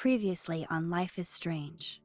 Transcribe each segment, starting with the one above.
Previously on Life is Strange.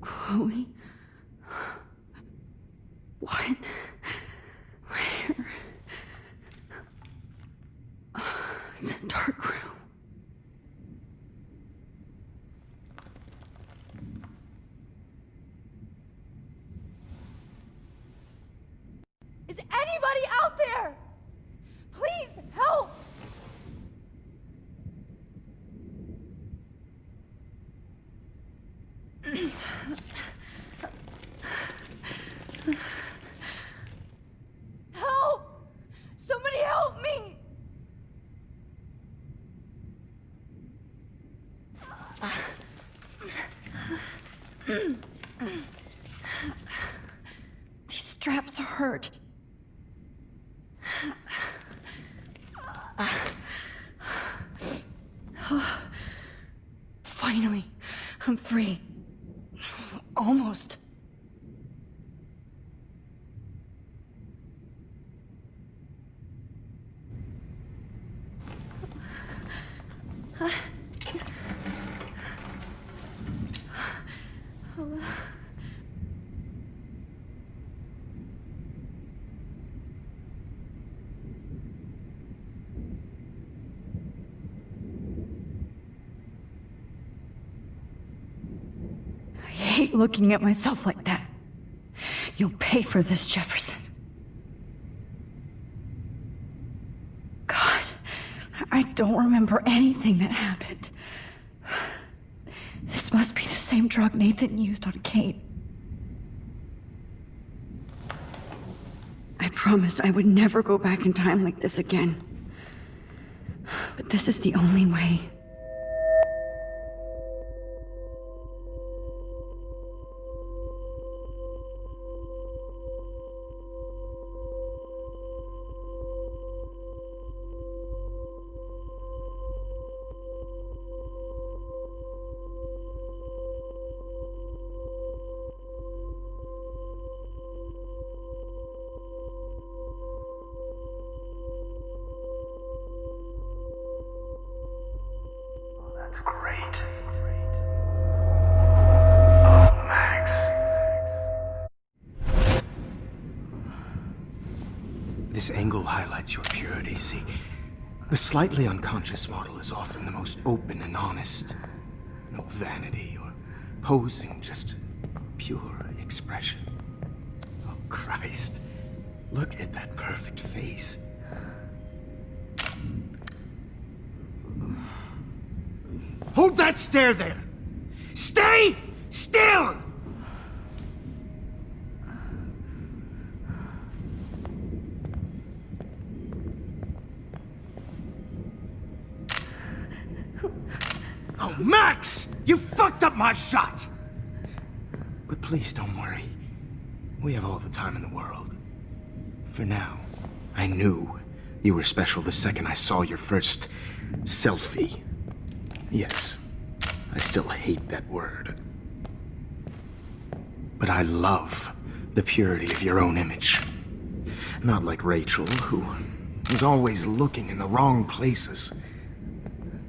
Chloe? What? Where? It's a dark room. Is anybody out there? Please help! Help! Somebody help me! These straps hurt. Finally, I'm free. Almost. I hate looking at myself like that. You'll pay for this, Jefferson. God, I don't remember anything that happened. This must be the same drug Nathan used on Kate. I promised I would never go back in time like this again. But this is the only way. That's great. Oh, Max. This angle highlights your purity, see? The slightly unconscious model is often the most open and honest. No vanity or posing, just pure expression. Oh, Christ. Look at that perfect face. Hold that stare there! Stay still! Oh, Max! You fucked up my shot! But please don't worry. We have all the time in the world. For now, I knew you were special the second I saw your first selfie. Yes, I still hate that word. But I love the purity of your own image. Not like Rachel, who is always looking in the wrong places.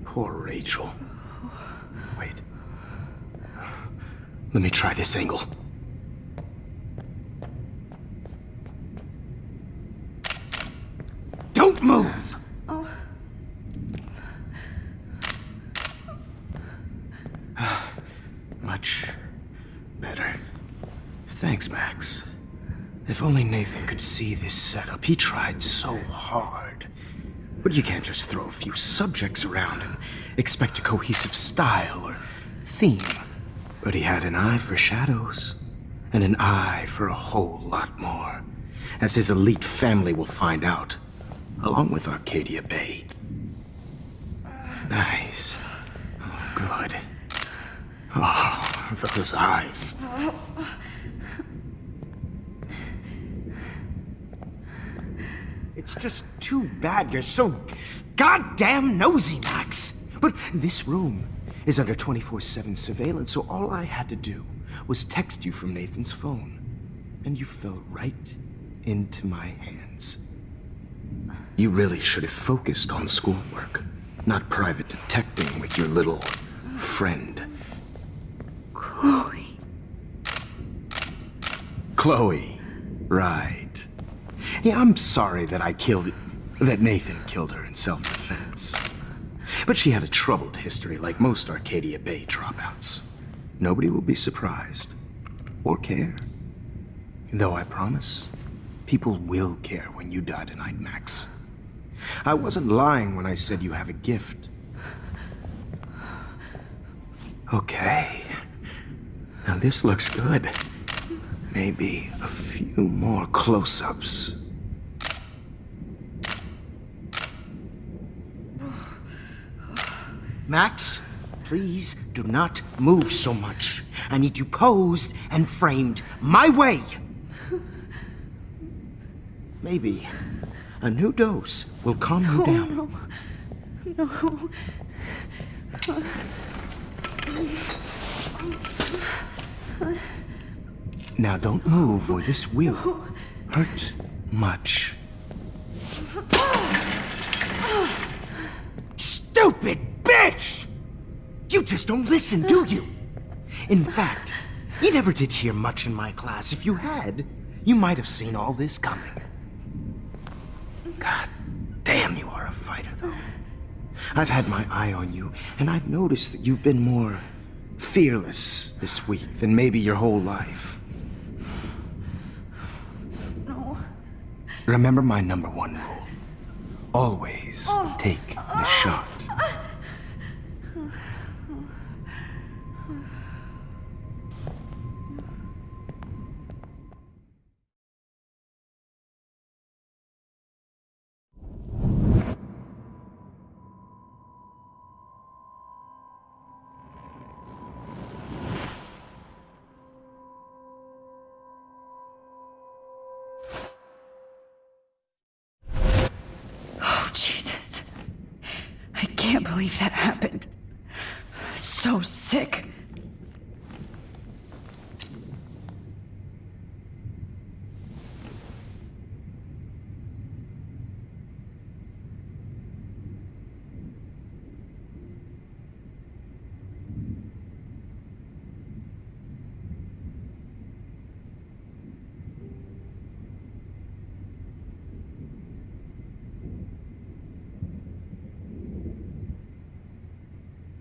Poor Rachel. Wait. Let me try this angle. Don't move! Much better. Thanks, Max. If only Nathan could see this setup. He tried so hard. But you can't just throw a few subjects around and expect a cohesive style or theme. But he had an eye for shadows, and an eye for a whole lot more, as his elite family will find out, along with Arcadia Bay. Nice. Oh, good. Oh, those eyes. It's just too bad you're so goddamn nosy, Max. But this room is under 24/7 surveillance, so all I had to do was text you from Nathan's phone. And you fell right into my hands. You really should have focused on schoolwork, not private detecting with your little friend. Chloe. Chloe, right. Yeah, I'm sorry that that Nathan killed her in self-defense. But she had a troubled history like most Arcadia Bay dropouts. Nobody will be surprised. Or care. Though I promise, people will care when you die tonight, Max. I wasn't lying when I said you have a gift. Okay. Now this looks good. Maybe a few more close-ups. Max, please do not move so much. I need you posed and framed my way. Maybe a new dose will calm you down. No. Now don't move or this will hurt much. Stupid bitch! You just don't listen, do you? In fact, you never did hear much in my class. If you had, you might have seen all this coming. God damn, you are a fighter, though. I've had my eye on you, and I've noticed that you've been more fearless this week than maybe your whole life. No. Remember my #1 rule. Always take the shot. Oh, Jesus. I can't believe that happened. So sick.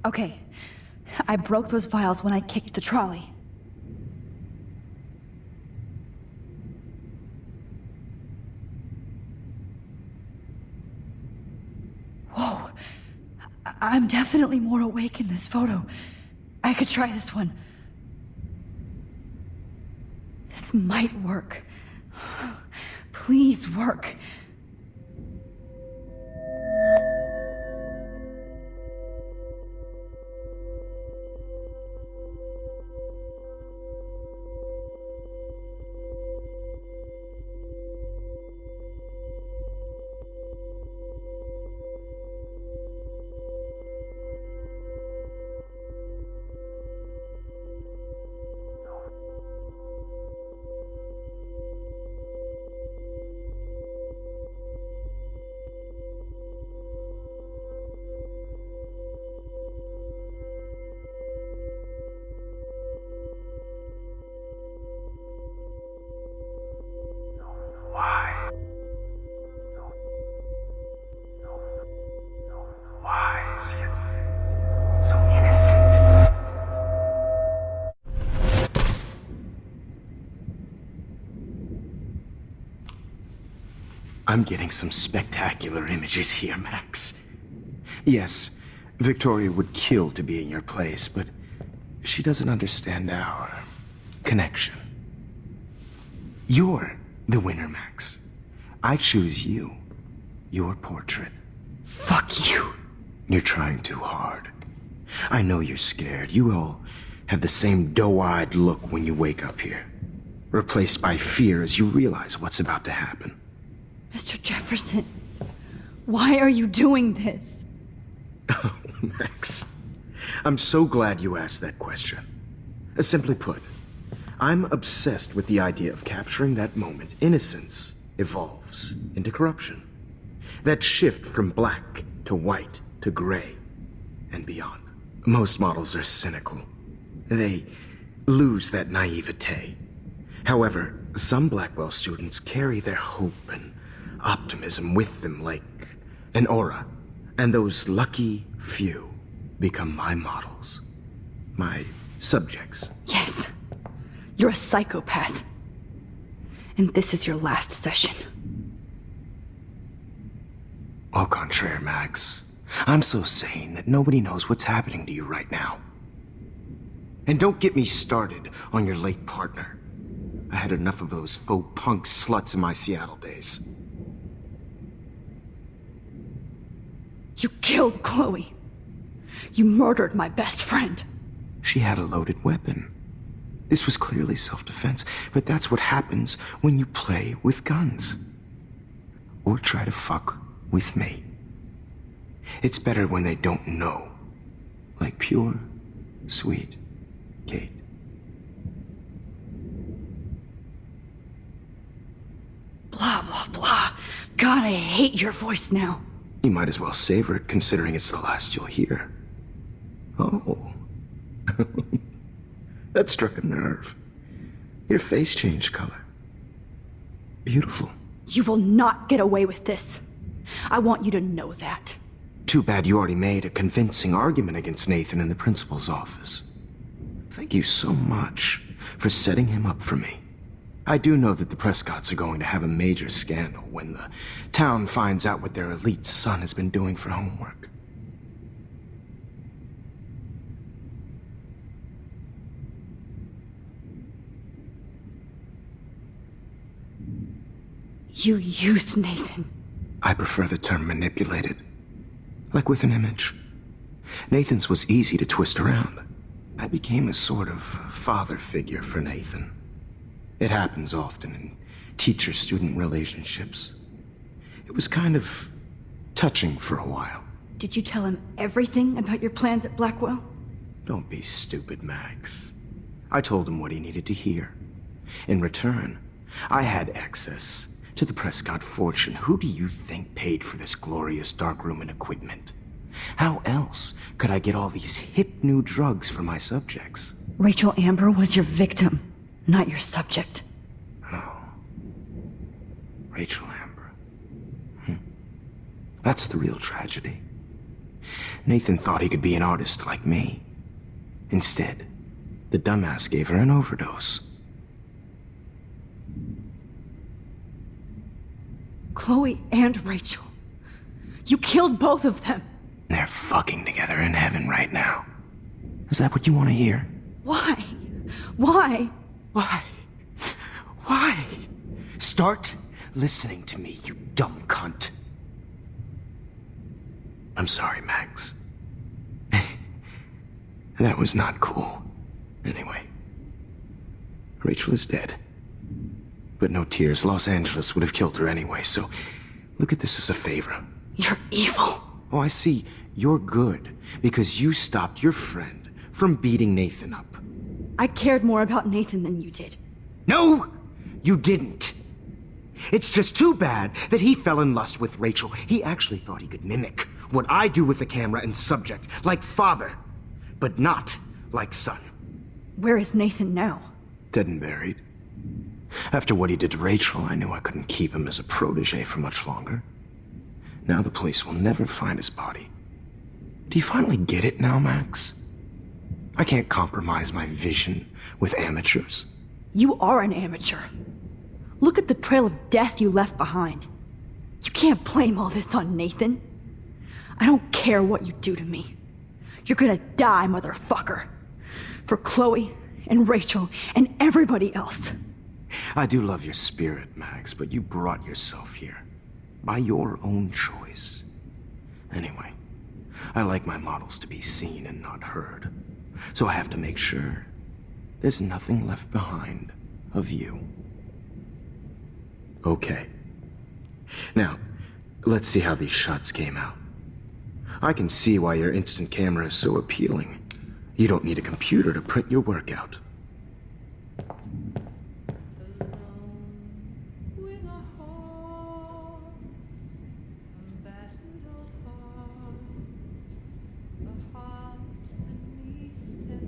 Okay, I broke those vials when I kicked the trolley. Whoa, I'm definitely more awake in this photo. I could try this one. This might work. Please work. Why? Why is he so innocent? I'm getting some spectacular images here, Max. Yes, Victoria would kill to be in your place, but she doesn't understand our connection. You're the winner, Max. I choose you. Your portrait. Fuck you. You're trying too hard. I know you're scared. You all have the same doe-eyed look when you wake up here, replaced by fear as you realize what's about to happen. Mr. Jefferson, why are you doing this? Oh, Max. I'm so glad you asked that question. Simply put, I'm obsessed with the idea of capturing that moment innocence evolves into corruption. That shift from black to white to gray and beyond. Most models are cynical. They lose that naivete. However, some Blackwell students carry their hope and optimism with them like an aura. And those lucky few become my models. My subjects. Yes. You're a psychopath. And this is your last session. Au contraire, Max. I'm so sane that nobody knows what's happening to you right now. And don't get me started on your late partner. I had enough of those faux punk sluts in my Seattle days. You killed Chloe. You murdered my best friend. She had a loaded weapon. This was clearly self-defense, but that's what happens when you play with guns. Or try to fuck with me. It's better when they don't know. Like pure, sweet Kate. Blah, blah, blah. God, I hate your voice now. You might as well savor it, considering it's the last you'll hear. Oh. That struck a nerve. Your face changed color. Beautiful. You will not get away with this. I want you to know that. Too bad you already made a convincing argument against Nathan in the principal's office. Thank you so much for setting him up for me. I do know that the Prescotts are going to have a major scandal when the town finds out what their elite son has been doing for homework. You used Nathan. I prefer the term manipulated. Like with an image. Nathan's was easy to twist around. I became a sort of father figure for Nathan. It happens often in teacher-student relationships. It was kind of touching for a while. Did you tell him everything about your plans at Blackwell? Don't be stupid, Max. I told him what he needed to hear. In return, I had access to the Prescott fortune. Who do you think paid for this glorious darkroom and equipment? How else could I get all these hip new drugs for my subjects? Rachel Amber was your victim, not your subject. Oh. Rachel Amber. That's the real tragedy. Nathan thought he could be an artist like me. Instead, the dumbass gave her an overdose. Chloe and Rachel. You killed both of them. They're fucking together in heaven right now. Is that what you want to hear? Why? Why? Why? Why? Start listening to me, you dumb cunt. I'm sorry, Max. That was not cool. Anyway, Rachel is dead. But no tears. Los Angeles would have killed her anyway, so look at this as a favor. You're evil. Oh, I see. You're good because you stopped your friend from beating Nathan up. I cared more about Nathan than you did. No, you didn't. It's just too bad that he fell in lust with Rachel. He actually thought he could mimic what I do with the camera and subject, like father, but not like son. Where is Nathan now? Dead and buried. After what he did to Rachel, I knew I couldn't keep him as a protege for much longer. Now the police will never find his body. Do you finally get it now, Max? I can't compromise my vision with amateurs. You are an amateur. Look at the trail of death you left behind. You can't blame all this on Nathan. I don't care what you do to me. You're gonna die, motherfucker. For Chloe and Rachel and everybody else. I do love your spirit, Max, but you brought yourself here. By your own choice. Anyway, I like my models to be seen and not heard. So I have to make sure there's nothing left behind of you. Okay. Now, let's see how these shots came out. I can see why your instant camera is so appealing. You don't need a computer to print your work out.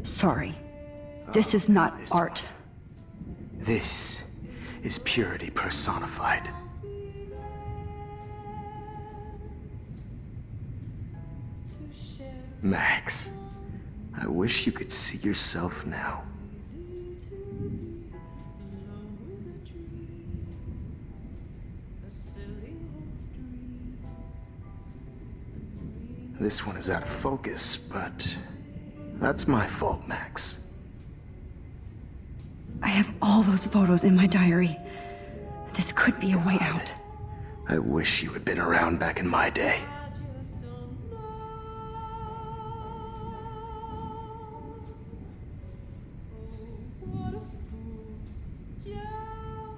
Sorry. This is not This art. one. This is purity personified. Max, I wish you could see yourself now. This one is out of focus, but that's my fault, Max. I have all those photos in my diary. This could be a way out. I wish you had been around back in my day.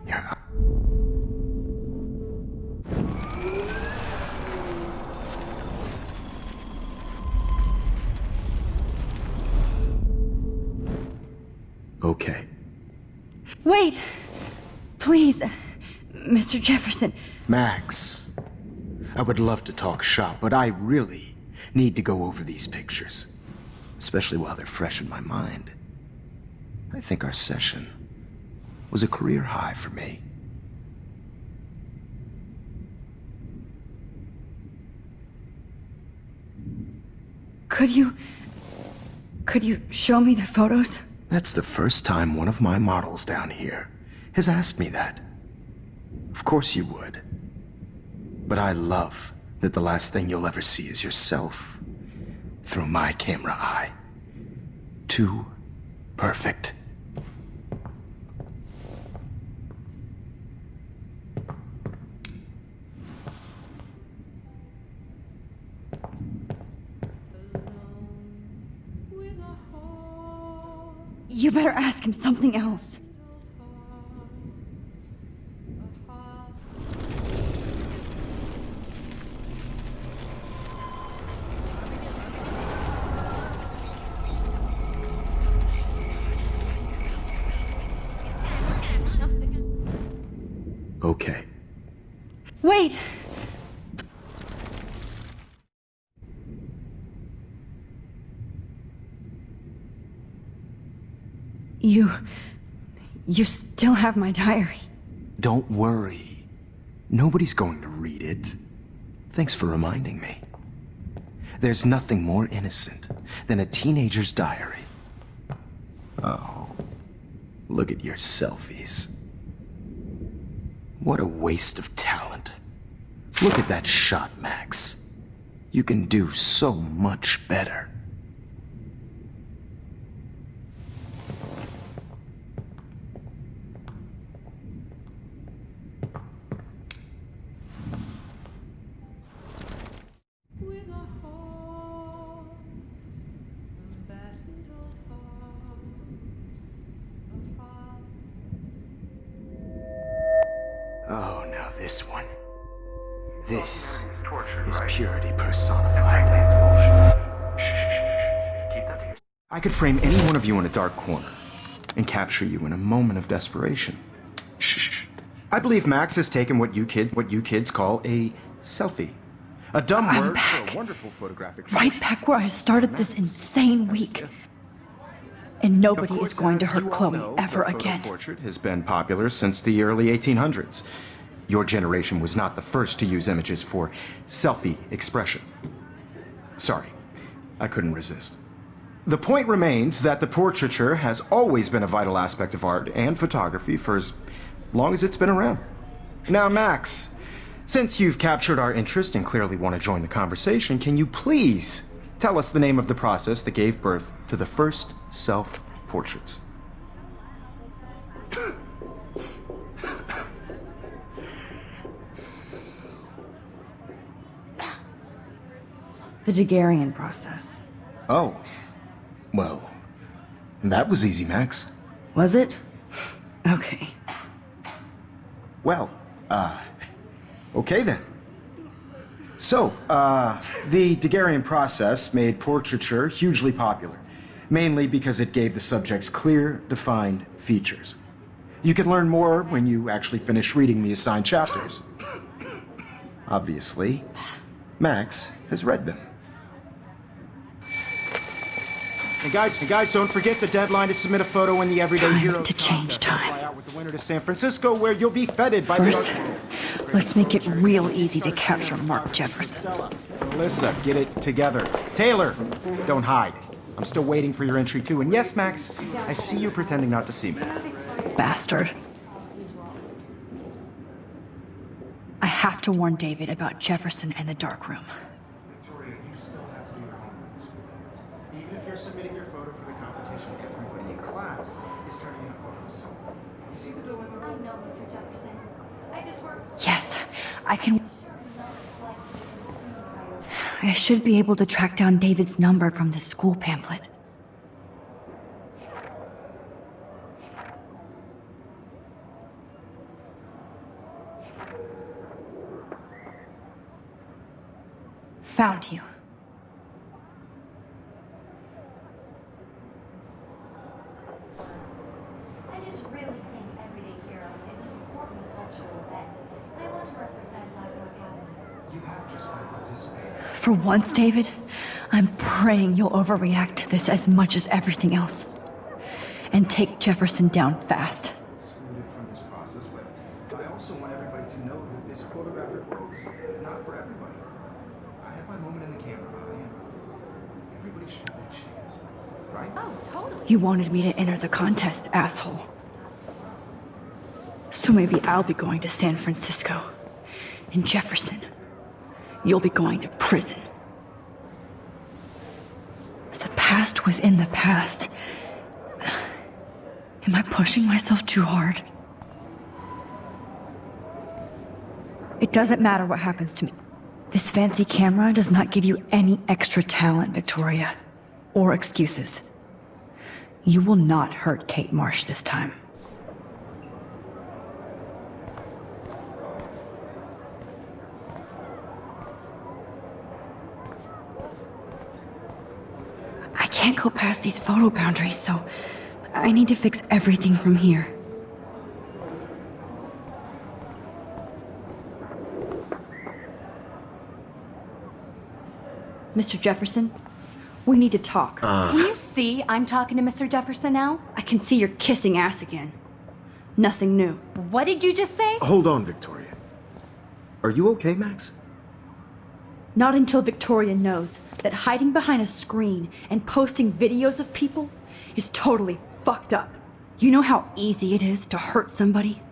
You're... Okay. Wait! Please, Mr. Jefferson. Max, I would love to talk shop, but I really need to go over these pictures, especially while they're fresh in my mind. I think our session was a career high for me. Could you show me the photos? That's the first time one of my models down here has asked me that. Of course you would. But I love that the last thing you'll ever see is yourself through my camera eye. Too perfect. You better ask him something else. Okay. Wait! You still have my diary. Don't worry. Nobody's going to read it. Thanks for reminding me. There's nothing more innocent than a teenager's diary. Oh, look at your selfies. What a waste of talent. Look at that shot, Max. You can do so much better. Oh, now this one. This is purity personified. I could frame any one of you in a dark corner and capture you in a moment of desperation. Shh. I believe Max has taken what you kids call a selfie. A dumb I'm word back. for a wonderful photographic Right tradition. back where I started this insane week. And nobody Of course, is going to as hurt you all Chloe know, ever the photo again. portrait has been popular since the early 1800s. Your generation was not the first to use images for selfie expression. Sorry, I couldn't resist. The point remains that the portraiture has always been a vital aspect of art and photography for as long as it's been around. Now, Max, since you've captured our interest and clearly want to join the conversation, can you please tell us the name of the process that gave birth to the first self-portraits? The Daguerrean process. Oh, well, that was easy, Max. Was it? Okay. Well, okay then. So, the Daguerrean process made portraiture hugely popular, mainly because it gave the subjects clear, defined features. You can learn more when you actually finish reading the assigned chapters. Obviously, Max has read them. And guys, don't forget the deadline to submit a photo in the Everyday Time Heroes to change contest. time. Fly out with the winner to San Francisco, where you'll be feted by First, the... let's make it real easy to capture Mark Jefferson. Melissa, get it together. Taylor, don't hide. I'm still waiting for your entry too. And yes, Max, I see you pretending not to see me. Bastard. I have to warn David about Jefferson and the dark room. Victoria, you still have to do your homework. Even if you're submitting your photo for the competition, everybody in class is turning in a photo. So, you see the dilemma? I know, Mr. Jefferson. I just worked Yes, I can. so hard to select you sooner. I should be able to track down David's number from the school pamphlet. Found you. I just really think Everyday Heroes is an important cultural event, and I want to represent Blackwell Academy. You have just by participating. For once, David, I'm praying you'll overreact to this as much as everything else. And take Jefferson down fast. Excluded from this process, but I also want everybody to know that this photographic world is not for everybody. I have my moment in the camera eye, and everybody should have that chance, right? Oh, totally. You wanted me to enter the contest, asshole. So maybe I'll be going to San Francisco. And Jefferson, you'll be going to prison. The past within the past. Am I pushing myself too hard? It doesn't matter what happens to me. This fancy camera does not give you any extra talent, Victoria. Or excuses. You will not hurt Kate Marsh this time. I can't go past these photo boundaries, so I need to fix everything from here. Mr. Jefferson, we need to talk. Can you see I'm talking to Mr. Jefferson now? I can see you're kissing ass again. Nothing new. What did you just say? Hold on, Victoria. Are you okay, Max? Not until Victoria knows that hiding behind a screen and posting videos of people is totally fucked up. You know how easy it is to hurt somebody?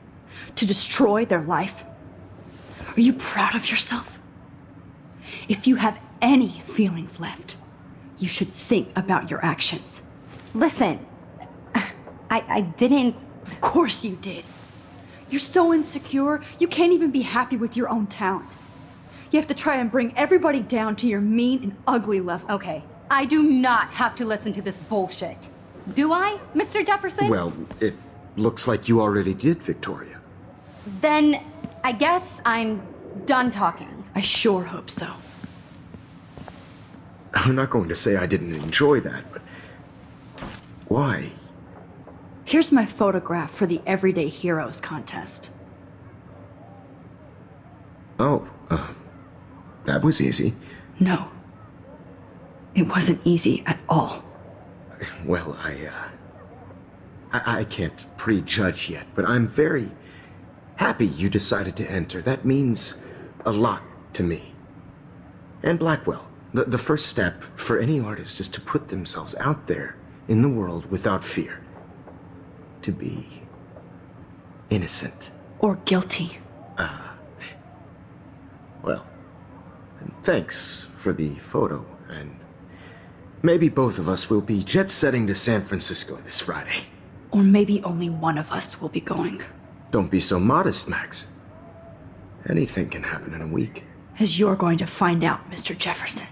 To destroy their life? Are you proud of yourself? If you have any feelings left, you should think about your actions. Listen, I didn't. Of course you did. You're so insecure, you can't even be happy with your own talent. You have to try and bring everybody down to your mean and ugly level. Okay, I do not have to listen to this bullshit. Do I, Mr. Jefferson? Well, it looks like you already did, Victoria. Then I guess I'm done talking. I sure hope so. I'm not going to say I didn't enjoy that, but why? Here's my photograph for the Everyday Heroes contest. Oh, that was easy. No. It wasn't easy at all. Well, I can't prejudge yet, but I'm very happy you decided to enter. That means a lot to me. And Blackwell. The first step for any artist is to put themselves out there in the world without fear. To be innocent. Or guilty. Well, thanks for the photo, and maybe both of us will be jet-setting to San Francisco this Friday. Or maybe only one of us will be going. Don't be so modest, Max. Anything can happen in a week. As you're going to find out, Mr. Jefferson.